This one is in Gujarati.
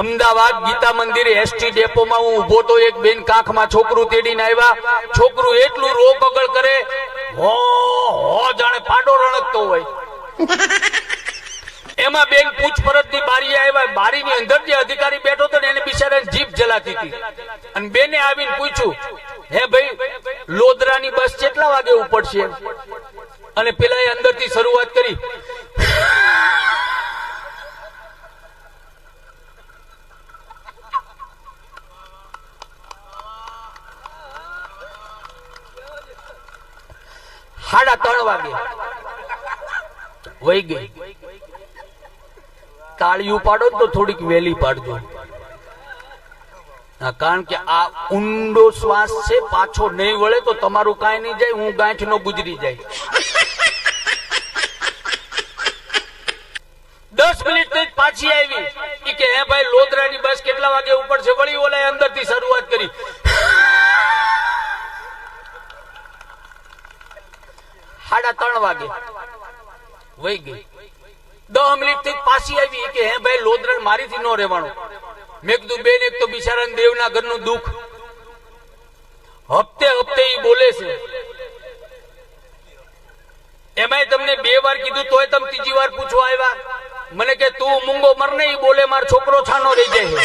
અમદાવાદ ગીતા મંદિર એસટી ડેપોમાં હું ઉભો તો એક બેન કાંખમાં છોકરું તેડીને આવ્યા. છોકરું એટલું રો કગળ કરે, હો હો જાણે પાડો રણકતો હોય. એમાં બેન પૂછપરછની બારી આવ્યા. બારીની અંદર જે અધિકારી બેઠો હતો ને એને બિચારાને જીભ જલાતી હતી. અને બેને આવીને પૂછ્યું, હે ભાઈ લોદરાની બસ કેટલા વાગે ઉપડશે? અને પેલા અંદરથી શરૂઆત કરી, સાડા 3 વાગે વહી ગઈ. તાળીઓ પાડો તો થોડીક વહેલી પાડજો, કારણ કે આ ઊંડો શ્વાસ છે, પાછો નહીં વળે તો તમારું કાંઈ નહીં જાય, હું ગાંઠ નો ગુજરી જાય. 10 મિનિટ પાછી આવી કે હે ભાઈ લોદરાની બસ કેટલા વાગે ઉપડશે? વળી ઓલા અંદરથી શરૂઆત કરી, સાડા 3 વાગે વહી ગઈ. 10 મિનિટ થી પાછી આવી કે હે ભાઈ લોદરા મારીથી નો રહેવાનું. મેં કીધું બેન એક તો બિચારા દેવના ઘરનું દુઃખ, હપ્તે હપ્તે ઈ બોલે છે. એમાંય તમને 2 વાર કીધું તોય તમે ત્રીજી વાર પૂછવા આવ્યા. મને કે તું મૂંગો મરને, ઈ બોલે મારો છોકરો છાનો રહી જાય.